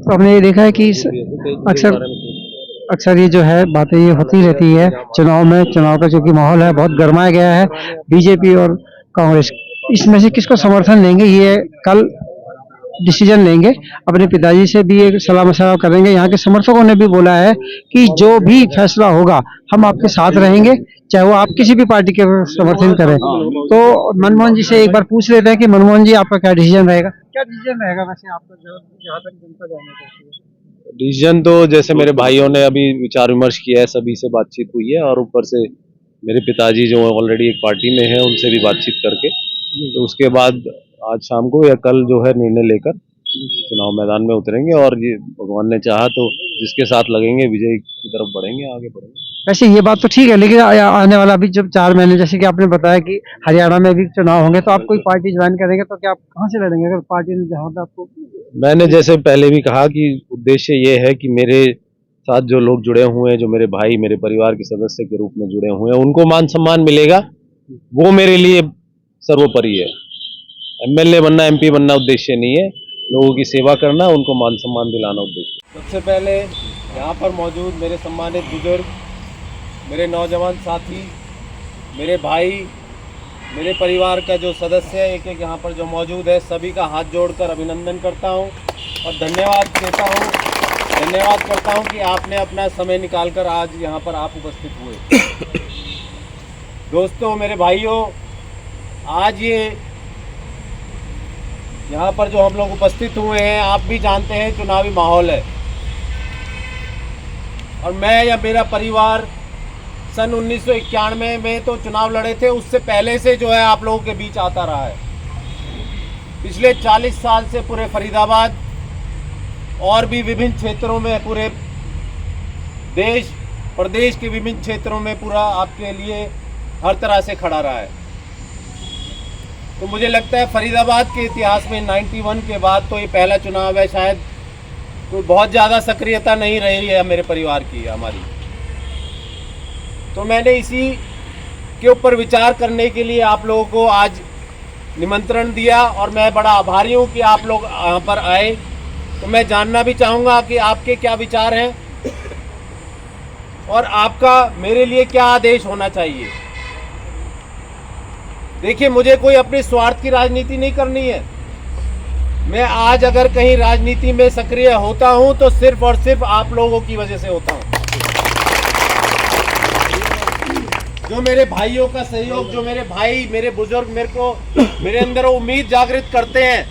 तो हमने ये देखा है कि अक्सर अक्सर ये जो है बातें ये होती रहती है चुनाव में। चुनाव का चूंकि माहौल है बहुत गरमाया गया है, बीजेपी और कांग्रेस इसमें से किसको समर्थन देंगे ये कल डिसीजन लेंगे। अपने पिताजी से भी एक सलाह मशवरा करेंगे। यहाँ के समर्थकों ने भी बोला है कि जो भी फैसला होगा हम आपके साथ रहेंगे, चाहे वो आप किसी भी पार्टी के समर्थन करें। तो मनमोहन जी से एक बार पूछ लेते हैं कि मनमोहन जी आपका क्या डिसीजन रहेगा, क्या डिसीजन रहेगा वैसे आपका, जहाँ तक जनता जानना चाहती है। डिसीजन तो जैसे मेरे भाइयों ने अभी विचार विमर्श किया है, सभी से बातचीत हुई है और ऊपर से मेरे पिताजी जो ऑलरेडी एक पार्टी में है उनसे भी बातचीत करके तो उसके बाद आज शाम को या कल जो है निर्णय लेकर चुनाव मैदान में उतरेंगे और ये भगवान ने चाहा तो जिसके साथ लगेंगे विजय की तरफ बढ़ेंगे, आगे बढ़ेंगे। वैसे ये बात तो ठीक है, लेकिन आने वाला अभी जब 4 महीने, जैसे कि आपने बताया कि हरियाणा में भी चुनाव होंगे, तो आप कोई पार्टी ज्वाइन करेंगे तो क्या आप कहाँ से लड़ेंगे अगर पार्टी ने जहाँ पे आपको। मैंने जैसे पहले भी कहा कि उद्देश्य ये है कि मेरे साथ जो लोग जुड़े हुए हैं, जो मेरे भाई मेरे परिवार के सदस्य के रूप में जुड़े हुए हैं, उनको मान सम्मान मिलेगा, वो मेरे लिए सर्वोपरि है। एमएलए बनना, एमपी बनना उद्देश्य नहीं है, लोगों की सेवा करना, उनको मान सम्मान दिलाना उद्देश्य। सबसे पहले यहाँ पर मौजूद मेरे सम्मानित बुजुर्ग, मेरे नौजवान साथी, मेरे भाई, मेरे परिवार का जो सदस्य है एक एक यहाँ पर जो मौजूद है, सभी का हाथ जोड़कर अभिनंदन करता हूँ और धन्यवाद करता हूँ कि आपने अपना समय निकालकर आज यहाँ पर आप उपस्थित हुए। दोस्तों, मेरे भाइयों, आज ये यहाँ पर जो हम लोग उपस्थित हुए हैं, आप भी जानते हैं चुनावी माहौल है और मैं या मेरा परिवार सन 1991 में तो चुनाव लड़े थे, उससे पहले से जो है आप लोगों के बीच आता रहा है। पिछले 40 साल से पूरे फरीदाबाद और भी विभिन्न क्षेत्रों में, पूरे देश प्रदेश के विभिन्न क्षेत्रों में पूरा आपके लिए हर तरह से खड़ा रहा है। तो मुझे लगता है फरीदाबाद के इतिहास में 91 के बाद तो ये पहला चुनाव है, शायद तो बहुत ज़्यादा सक्रियता नहीं रही है मेरे परिवार की, हमारी। तो मैंने इसी के ऊपर विचार करने के लिए आप लोगों को आज निमंत्रण दिया और मैं बड़ा आभारी हूँ कि आप लोग यहाँ पर आए। तो मैं जानना भी चाहूँगा कि आपके क्या विचार हैं और आपका मेरे लिए क्या आदेश होना चाहिए। देखिए, मुझे कोई अपने स्वार्थ की राजनीति नहीं करनी है। मैं आज अगर कहीं राजनीति में सक्रिय होता हूं तो सिर्फ और सिर्फ आप लोगों की वजह से होता हूं। जो मेरे भाइयों का सहयोग, जो मेरे भाई, मेरे बुजुर्ग मेरे अंदर उम्मीद जागृत करते हैं,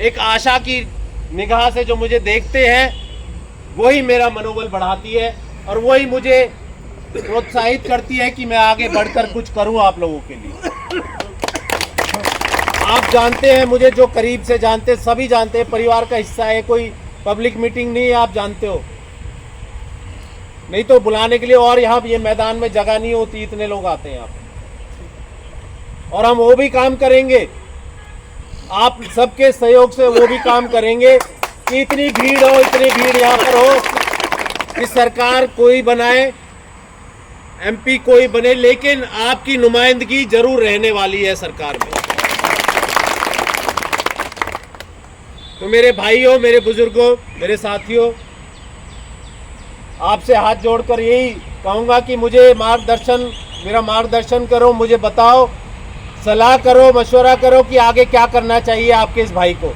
एक आशा की निगाह से जो मुझे देखते हैं, वही मेरा मनोबल बढ़ाती है और वही मुझे प्रोत्साहित करती है कि मैं आगे बढ़कर कुछ करूं आप लोगों के लिए। आप जानते हैं, मुझे जो करीब से जानते सभी जानते हैं, परिवार का हिस्सा है, कोई पब्लिक मीटिंग नहीं है, आप जानते हो। नहीं तो बुलाने के लिए और यहाँ ये मैदान में जगह नहीं होती, इतने लोग आते हैं यहाँ पे। और हम वो भी काम करेंगे, आप सबके सहयोग से वो भी काम करेंगे कि इतनी भीड़ यहाँ पर हो कि सरकार कोई बनाए, एमपी कोई बने, लेकिन आपकी नुमाइंदगी जरूर रहने वाली है सरकार में। तो मेरे भाइयों, मेरे बुजुर्गों, मेरे साथियों, आपसे हाथ जोड़कर यही कहूँगा कि मेरा मार्गदर्शन करो, मुझे बताओ, सलाह करो, मशवरा करो कि आगे क्या करना चाहिए आपके इस भाई को।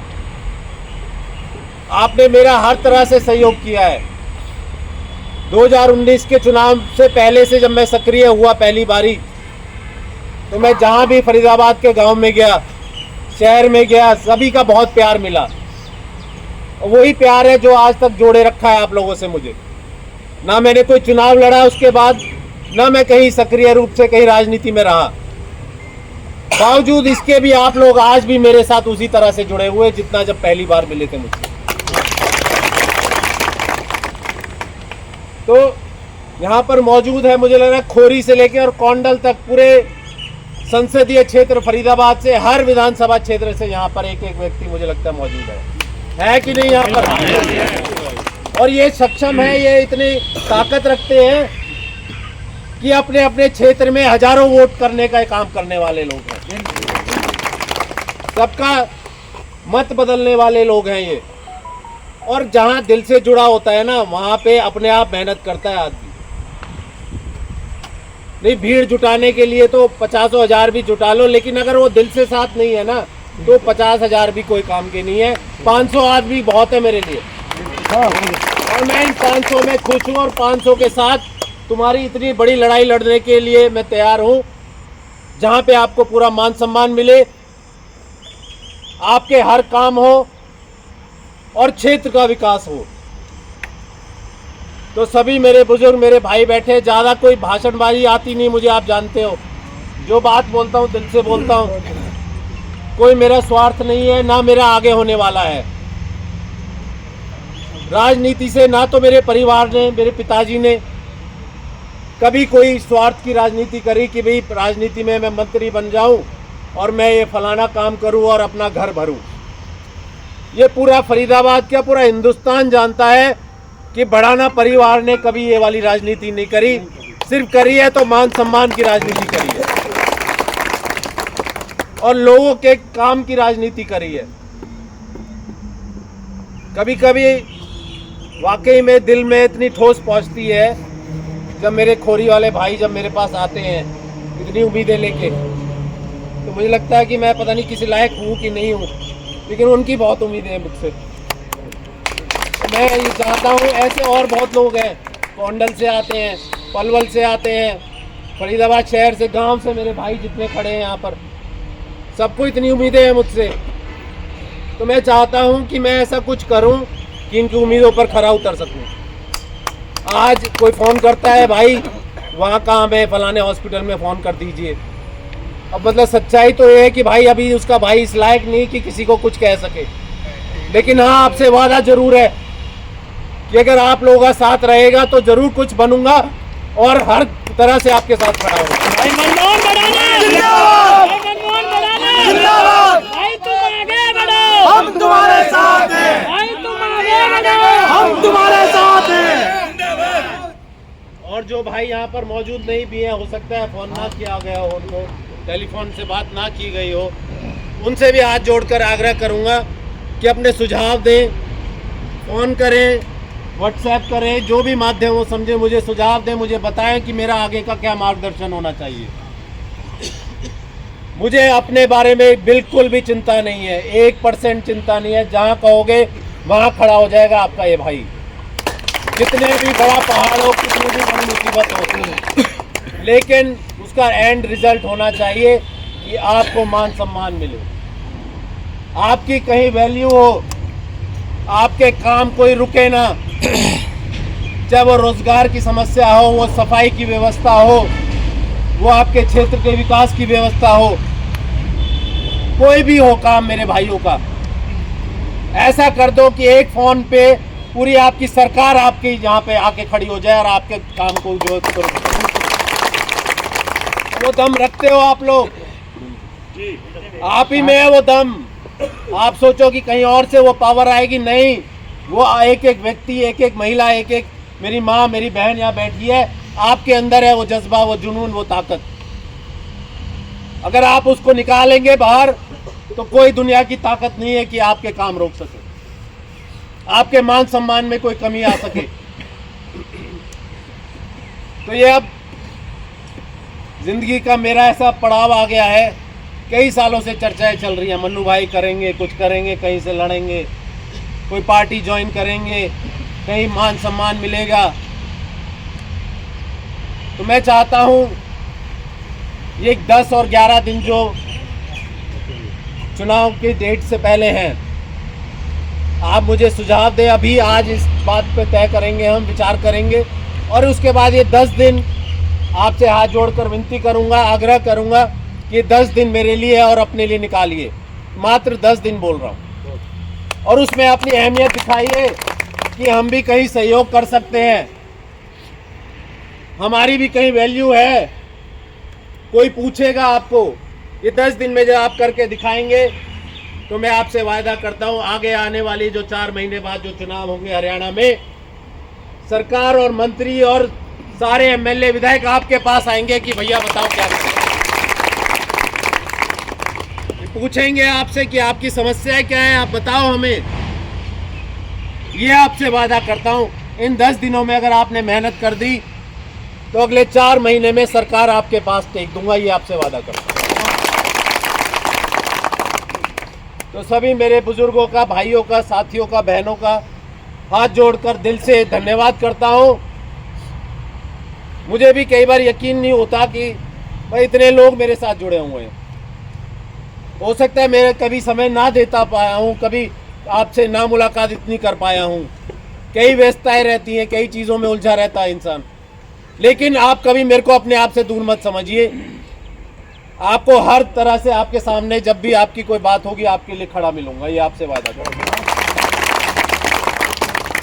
आपने मेरा हर तरह से सहयोग किया है। 2019 के चुनाव से पहले से जब मैं सक्रिय हुआ पहली बारी, तो मैं जहाँ भी फरीदाबाद के गांव में गया, शहर में गया, सभी का बहुत प्यार मिला। वही प्यार है जो आज तक जोड़े रखा है आप लोगों से मुझे। ना मैंने कोई चुनाव लड़ा उसके बाद, ना मैं कहीं सक्रिय रूप से कहीं राजनीति में रहा। बावजूद इसके भी आप लोग आज भी मेरे साथ उसी तरह से जुड़े हुए जितना जब पहली बार मिले थे मुझसे। तो यहाँ पर मौजूद है, मुझे लग रहा है खोरी से लेकर और कोंडल तक पूरे संसदीय क्षेत्र फरीदाबाद से, हर विधानसभा क्षेत्र से यहाँ पर एक एक व्यक्ति मुझे लगता है मौजूद है कि नहीं यहाँ पर। और ये सक्षम है, ये इतनी ताकत रखते हैं कि अपने अपने क्षेत्र में हजारों वोट करने का काम करने वाले लोग हैं, सबका मत बदलने वाले लोग हैं ये। और जहाँ दिल से जुड़ा होता है ना, वहाँ पे अपने आप मेहनत करता है आदमी। नहीं, भीड़ जुटाने के लिए तो 50,000 भी जुटा लो, लेकिन अगर वो दिल से साथ नहीं है ना, तो 50,000 भी कोई काम के नहीं है। 500 आदमी बहुत है मेरे लिए, और मैं इन 500 में खुश हूँ, और 500 के साथ तुम्हारी इतनी बड़ी लड़ाई लड़ने के लिए मैं तैयार हूँ, जहाँ पे आपको पूरा मान सम्मान मिले, आपके हर काम हो और क्षेत्र का विकास हो। तो सभी मेरे बुजुर्ग, मेरे भाई बैठे, ज़्यादा कोई भाषणबाजी आती नहीं मुझे, आप जानते हो। जो बात बोलता हूँ दिल से बोलता हूँ, कोई मेरा स्वार्थ नहीं है, ना मेरा आगे होने वाला है राजनीति से। ना तो मेरे परिवार ने, मेरे पिताजी ने कभी कोई स्वार्थ की राजनीति करी कि भाई राजनीति में मैं मंत्री बन जाऊं और मैं ये फलाना काम करूं और अपना घर भरूं। ये पूरा फरीदाबाद क्या, पूरा हिंदुस्तान जानता है कि बड़ाना परिवार ने कभी ये वाली राजनीति नहीं करी। सिर्फ करी है तो मान सम्मान की राजनीति करी है और लोगों के काम की राजनीति करी है। कभी कभी वाकई में दिल में इतनी ठोस पहुंचती है जब मेरे खोरी वाले भाई जब मेरे पास आते हैं इतनी उम्मीदें लेके, तो मुझे लगता है कि मैं पता नहीं किसी लायक हूँ कि नहीं हूँ, लेकिन उनकी बहुत उम्मीदें हैं मुझसे। मैं ये चाहता हूँ, ऐसे और बहुत लोग हैं, कोंडल से आते हैं, पलवल से आते हैं, फरीदाबाद शहर से, गांव से मेरे भाई जितने खड़े हैं यहाँ पर, सबको इतनी उम्मीदें हैं मुझसे। तो मैं चाहता हूँ कि मैं ऐसा कुछ करूँ कि इनकी उम्मीदों पर खरा उतर सकूँ। आज कोई फ़ोन करता है, भाई वहाँ काम है, फलाने हॉस्पिटल में फ़ोन कर दीजिए। अब मतलब सच्चाई तो ये है कि भाई अभी उसका भाई इस लायक नहीं कि किसी को कुछ कह सके, लेकिन हाँ, आपसे वादा जरूर है कि अगर आप लोगों का साथ रहेगा तो जरूर कुछ बनूंगा और हर तरह से आपके साथ खड़ा होगा। भाई मनमोहन बढ़ाना जिंदाबाद, भाई मनमोहन बढ़ाना जिंदाबाद, भाई तुम आगे बढ़ो, हम तुम्हारे साथ हैं, भाई तुम आगे बढ़ो, हम तुम्हारे साथ हैं। और जो भाई यहाँ पर मौजूद नहीं भी है, हो सकता है फोन ना किया गया हो, उनको टेलीफोन से बात ना की गई हो, उनसे भी हाथ जोड़कर आग्रह करूँगा कि अपने सुझाव दें, फ़ोन करें, व्हाट्सएप करें, जो भी माध्यम हो समझे, मुझे सुझाव दें, मुझे बताएं कि मेरा आगे का क्या मार्गदर्शन होना चाहिए। मुझे अपने बारे में बिल्कुल भी चिंता नहीं है, 1% चिंता नहीं है। जहाँ कहोगे वहाँ खड़ा हो जाएगा आपका ये भाई, कितने भी बड़ा पहाड़ हो, कितनी भी बड़ी मुसीबत हो, लेकिन उसका एंड रिजल्ट होना चाहिए कि आपको मान सम्मान मिले, आपकी कहीं वैल्यू हो, आपके काम कोई रुके ना, चाहे वो रोजगार की समस्या हो, वो सफाई की व्यवस्था हो, वो आपके क्षेत्र के विकास की व्यवस्था हो, कोई भी हो काम मेरे भाइयों का, ऐसा कर दो कि एक फोन पे पूरी आपकी सरकार आपकी यहाँ पे आके खड़ी हो जाए और आपके काम को जो वो दम रखते हो आप लोग, आप ही में है वो दम। आप सोचो कि कहीं और से वो पावर आएगी, नहीं, वो एक एक व्यक्ति, एक एक महिला, एक एक मेरी माँ, मेरी बहन यहाँ बैठी है, आपके अंदर है वो जज्बा, वो जुनून, वो ताकत। अगर आप उसको निकालेंगे बाहर तो कोई दुनिया की ताकत नहीं है कि आपके काम रोक सके, आपके मान सम्मान में कोई कमी आ सके। तो ये अब जिंदगी का मेरा ऐसा पड़ाव आ गया है, कई सालों से चर्चाएं चल रही हैं, मन्नू भाई करेंगे, कुछ करेंगे, कहीं से लड़ेंगे, कोई पार्टी ज्वाइन करेंगे, कहीं मान सम्मान मिलेगा। तो मैं चाहता हूं ये 10 और 11 दिन जो चुनाव की डेट से पहले हैं, आप मुझे सुझाव दें। अभी आज इस बात पे तय करेंगे, हम विचार करेंगे, और उसके बाद ये 10 दिन आपसे हाथ जोड़कर विनती करूंगा, आग्रह करूंगा कि 10 दिन मेरे लिए और अपने लिए निकालिए, मात्र 10 दिन बोल रहा हूँ, और उसमें अपनी अहमियत दिखाइए कि हम भी कहीं सहयोग कर सकते हैं, हमारी भी कहीं वैल्यू है, कोई पूछेगा आपको। ये 10 दिन में जब आप करके दिखाएंगे तो मैं आपसे वायदा करता हूं, आगे आने वाली जो 4 महीने बाद जो चुनाव होंगे हरियाणा में, सरकार और मंत्री और सारे एमएलए विधायक आपके पास आएंगे कि भैया बताओ क्या पूछेंगे आपसे कि आपकी समस्या क्या है, आप बताओ हमें। ये आपसे वादा करता हूँ, इन 10 दिनों में अगर आपने मेहनत कर दी तो अगले 4 महीने में सरकार आपके पास टेक दूंगा, ये आपसे वादा करता हूँ। तो सभी मेरे बुजुर्गों का, भाइयों का, साथियों का, बहनों का हाथ जोड़कर दिल से धन्यवाद करता हूँ। मुझे भी कई बार यकीन नहीं होता कि भाई इतने लोग मेरे साथ जुड़े हुए हैं। हो सकता है मेरे कभी समय ना देता पाया हूँ, कभी आपसे ना मुलाकात इतनी कर पाया हूँ, कई व्यस्तताएं रहती हैं, कई चीज़ों में उलझा रहता है इंसान। लेकिन आप कभी मेरे को अपने आप से दूर मत समझिए। आपको हर तरह से आपके सामने जब भी आपकी कोई बात होगी आपके लिए खड़ा मिलूंगा, ये आपसे वादा करूंगा।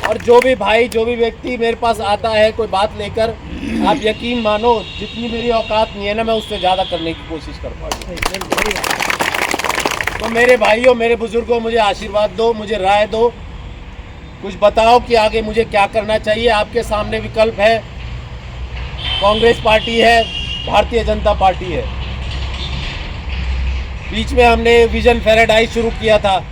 और जो भी भाई, जो भी व्यक्ति मेरे पास आता है कोई बात लेकर, आप यकीन मानो जितनी मेरी औकात नहीं है ना, मैं उससे ज़्यादा करने की कोशिश करता हूँ। तो मेरे भाइयों, मेरे बुजुर्गों, मुझे आशीर्वाद दो, मुझे राय दो, कुछ बताओ कि आगे मुझे क्या करना चाहिए। आपके सामने विकल्प है, कांग्रेस पार्टी है, भारतीय जनता पार्टी है। बीच में हमने विजन पैराडाइज शुरू किया था।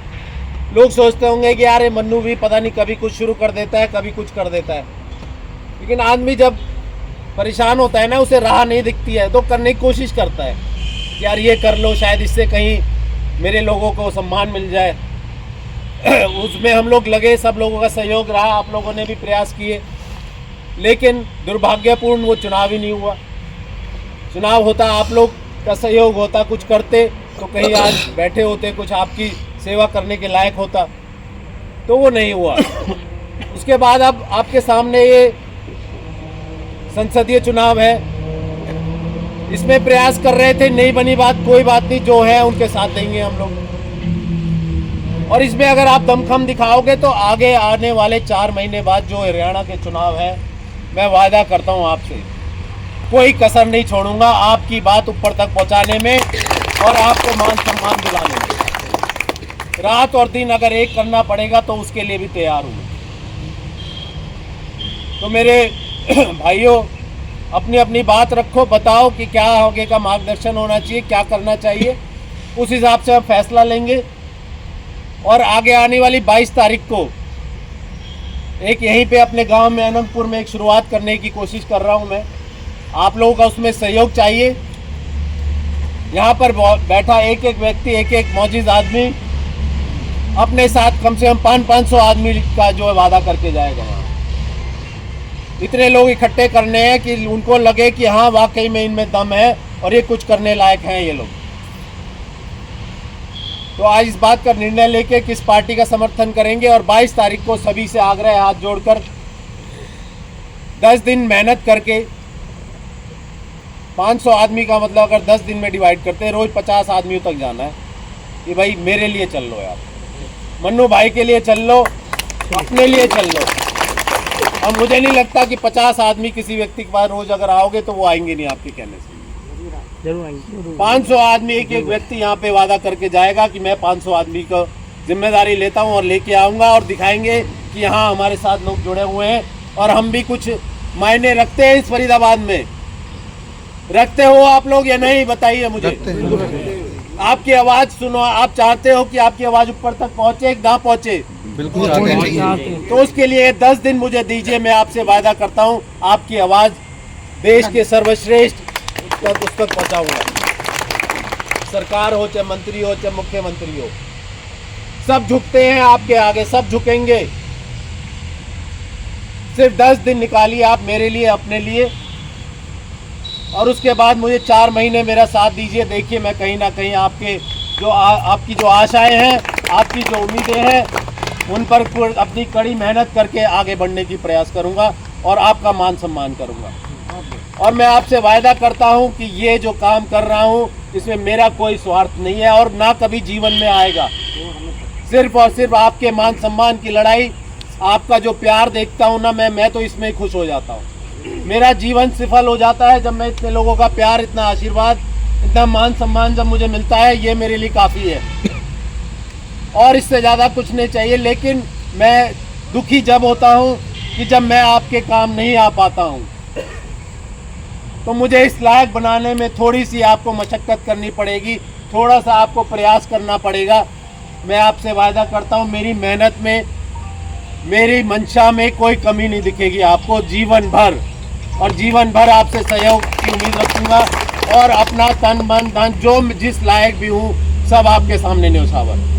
लोग सोचते होंगे कि यार मन्नू भी पता नहीं कभी कुछ शुरू कर देता है, कभी कुछ कर देता है। लेकिन आदमी जब परेशान होता है ना, उसे राह नहीं दिखती है तो करने की कोशिश करता है कि यार ये कर लो, शायद इससे कहीं मेरे लोगों को सम्मान मिल जाए। उसमें हम लोग लगे, सब लोगों का सहयोग रहा, आप लोगों ने भी प्रयास किए, लेकिन दुर्भाग्यपूर्ण वो चुनाव ही नहीं हुआ। चुनाव होता, आप लोग का सहयोग होता, कुछ करते तो कहीं आज बैठे होते, कुछ आपकी सेवा करने के लायक होता, तो वो नहीं हुआ। उसके बाद अब आपके सामने ये संसदीय चुनाव है, इसमें प्रयास कर रहे थे, नहीं बनी बात, कोई बात नहीं, जो है उनके साथ देंगे हम लोग। और इसमें अगर आप दमखम दिखाओगे तो आगे आने वाले 4 महीने बाद जो हरियाणा के चुनाव है, मैं वादा करता हूं आपसे कोई कसर नहीं छोड़ूंगा आपकी बात ऊपर तक पहुंचाने में और आपको मान सम्मान दिलाने में। रात और दिन अगर एक करना पड़ेगा तो उसके लिए भी तैयार हूँ। तो मेरे भाइयों, अपनी अपनी बात रखो, बताओ कि क्या आगे का मार्गदर्शन होना चाहिए, क्या करना चाहिए, उस हिसाब से हम फैसला लेंगे। और आगे आने वाली 22 तारीख को एक यहीं पे अपने गांव में अनंतपुर में एक शुरुआत करने की कोशिश कर रहा हूं मैं। आप लोगों का उसमें सहयोग चाहिए। यहाँ पर बैठा एक एक व्यक्ति, एक एक मौजूद आदमी अपने साथ कम से कम 500 आदमी का जो है वादा करके जाएगा। वहाँ इतने लोग इकट्ठे करने हैं कि उनको लगे कि हाँ वाकई में इनमें दम है और ये कुछ करने लायक हैं ये लोग। तो आज इस बात का निर्णय लेके किस पार्टी का समर्थन करेंगे और 22 तारीख को सभी से आग्रह है, हाथ जोड़कर 10 दिन मेहनत करके 500 आदमी का मतलब अगर 10 दिन में डिवाइड करते हैं, रोज 50 आदमियों तक जाना है कि भाई मेरे लिए चल लो यार, मन्नू भाई के लिए चल लो, अपने लिए चल लो। अब मुझे नहीं लगता कि 50 आदमी किसी व्यक्ति के पास रोज अगर आओगे तो वो आएंगे नहीं आपके कहने से। जरूर आएंगे। 500 आदमी, एक एक व्यक्ति यहाँ पे वादा करके जाएगा कि मैं 500 आदमी को जिम्मेदारी लेता हूँ और लेके आऊँगा और दिखाएंगे कि यहाँ हमारे साथ लोग जुड़े हुए हैं और हम भी कुछ मायने रखते हैं इस फरीदाबाद में। रखते हो आप लोग या नहीं, बताइए मुझे। आपकी आवाज़ सुनो, आप चाहते हो कि आपकी आवाज़ ऊपर तक पहुँचे, ना पहुँचे? बिल्कुल। तो उसके लिए 10 दिन मुझे दीजिए, मैं आपसे वादा करता हूँ आपकी आवाज़ देश के सर्वश्रेष्ठ उस तक पहुँचाऊँगा। सरकार हो, चाहे मंत्री हो, चाहे मुख्यमंत्री हो, सब झुकते हैं आपके आगे, सब झुकेंगे। सिर्फ 10 दिन निकालिए आप मेरे लिए, अपने लिए, और उसके बाद मुझे 4 महीने मेरा साथ दीजिए। देखिए मैं कहीं ना कहीं आपके जो आपकी जो आशाएं हैं, आपकी जो उम्मीदें हैं, उन पर अपनी कड़ी मेहनत करके आगे बढ़ने की प्रयास करूंगा और आपका मान सम्मान करूंगा। और मैं आपसे वायदा करता हूं कि ये जो काम कर रहा हूं इसमें मेरा कोई स्वार्थ नहीं है और ना कभी जीवन में आएगा। सिर्फ और सिर्फ आपके मान सम्मान की लड़ाई, आपका जो प्यार देखता हूं ना मैं तो इसमें खुश हो जाता हूं। मेरा जीवन सफल हो जाता है जब मैं इतने लोगों का प्यार, इतना आशीर्वाद, इतना मान सम्मान जब मुझे मिलता है, ये मेरे लिए काफ़ी है और इससे ज़्यादा कुछ नहीं चाहिए। लेकिन मैं दुखी जब होता हूँ कि जब मैं आपके काम नहीं आ पाता हूँ, तो मुझे इस लायक बनाने में थोड़ी सी आपको मशक्क़त करनी पड़ेगी, थोड़ा सा आपको प्रयास करना पड़ेगा। मैं आपसे वायदा करता हूँ मेरी मेहनत में मेरी मंशा में कोई कमी नहीं दिखेगी आपको जीवन भर, और जीवन भर आपसे सहयोग की उम्मीद रखूंगा और अपना तन मन धन जो जिस लायक भी हूँ सब आपके सामने न्यौछावर।